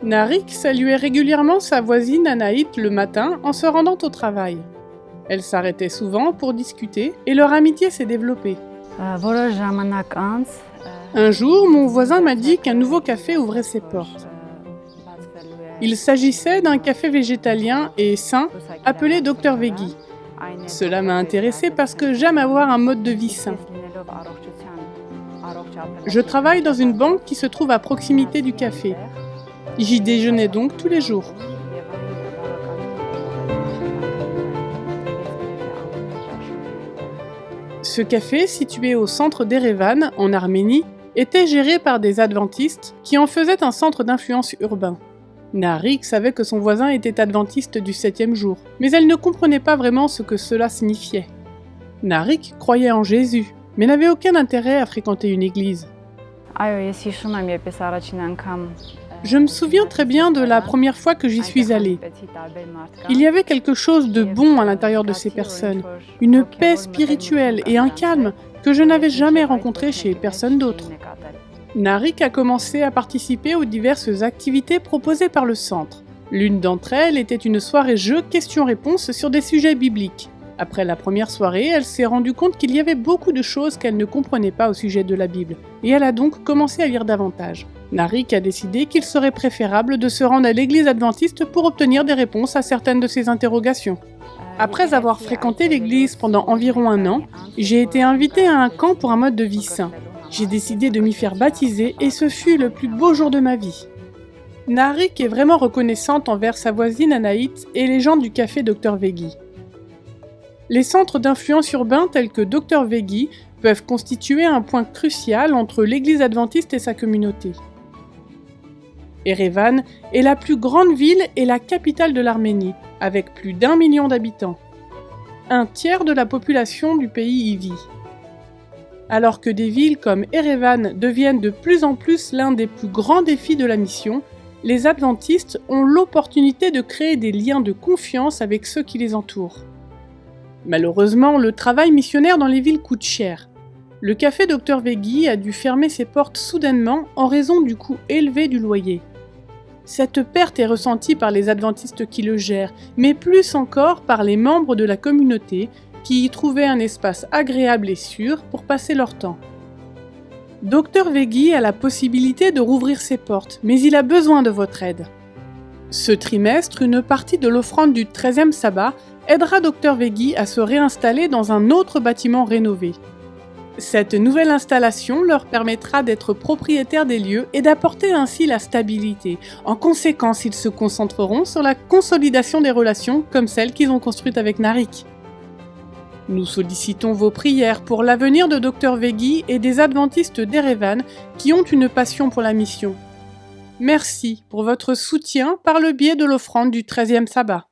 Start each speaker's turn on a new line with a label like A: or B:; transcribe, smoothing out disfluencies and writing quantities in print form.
A: Narik saluait régulièrement sa voisine Anaït le matin en se rendant au travail. Elle s'arrêtait souvent pour discuter et leur amitié s'est développée. Un jour, mon voisin m'a dit qu'un nouveau café ouvrait ses portes. Il s'agissait d'un café végétalien et sain appelé Dr Veggie. Cela m'a intéressée parce que j'aime avoir un mode de vie sain. Je travaille dans une banque qui se trouve à proximité du café. J'y déjeunais donc tous les jours. Ce café, situé au centre d'Erevan, en Arménie, était géré par des adventistes qui en faisaient un centre d'influence urbain. Narik savait que son voisin était adventiste du 7e jour, mais elle ne comprenait pas vraiment ce que cela signifiait. Narik croyait en Jésus, mais n'avait aucun intérêt à fréquenter une église. Je me souviens très bien de la première fois que j'y suis allée. Il y avait quelque chose de bon à l'intérieur de ces personnes, une paix spirituelle et un calme que je n'avais jamais rencontré chez personne d'autre. Narik a commencé à participer aux diverses activités proposées par le centre. L'une d'entre elles était une soirée-jeu questions-réponses sur des sujets bibliques. Après la première soirée, elle s'est rendue compte qu'il y avait beaucoup de choses qu'elle ne comprenait pas au sujet de la Bible, et elle a donc commencé à lire davantage. Narik a décidé qu'il serait préférable de se rendre à l'église adventiste pour obtenir des réponses à certaines de ses interrogations. Après avoir fréquenté l'église pendant environ 1 an, j'ai été invitée à un camp pour un mode de vie sain. J'ai décidé de m'y faire baptiser et ce fut le plus beau jour de ma vie. Narik est vraiment reconnaissante envers sa voisine Anaït et les gens du café Dr Veggie. Les centres d'influence urbains tels que Dr Veggie peuvent constituer un point crucial entre l'église adventiste et sa communauté. Erevan est la plus grande ville et la capitale de l'Arménie, avec plus d'1 million d'habitants. 1/3 de la population du pays y vit. Alors que des villes comme Erevan deviennent de plus en plus l'un des plus grands défis de la mission, les adventistes ont l'opportunité de créer des liens de confiance avec ceux qui les entourent. Malheureusement, le travail missionnaire dans les villes coûte cher. Le café Dr Veggie a dû fermer ses portes soudainement en raison du coût élevé du loyer. Cette perte est ressentie par les adventistes qui le gèrent, mais plus encore par les membres de la communauté qui y trouvaient un espace agréable et sûr pour passer leur temps. Dr Veggie a la possibilité de rouvrir ses portes, mais il a besoin de votre aide. Ce trimestre, une partie de l'offrande du 13e sabbat aidera Dr Veggie à se réinstaller dans un autre bâtiment rénové. Cette nouvelle installation leur permettra d'être propriétaires des lieux et d'apporter ainsi la stabilité. En conséquence, ils se concentreront sur la consolidation des relations comme celles qu'ils ont construites avec Narik. Nous sollicitons vos prières pour l'avenir de Dr Veggie et des adventistes d'Erevan qui ont une passion pour la mission. Merci pour votre soutien par le biais de l'offrande du 13e sabbat.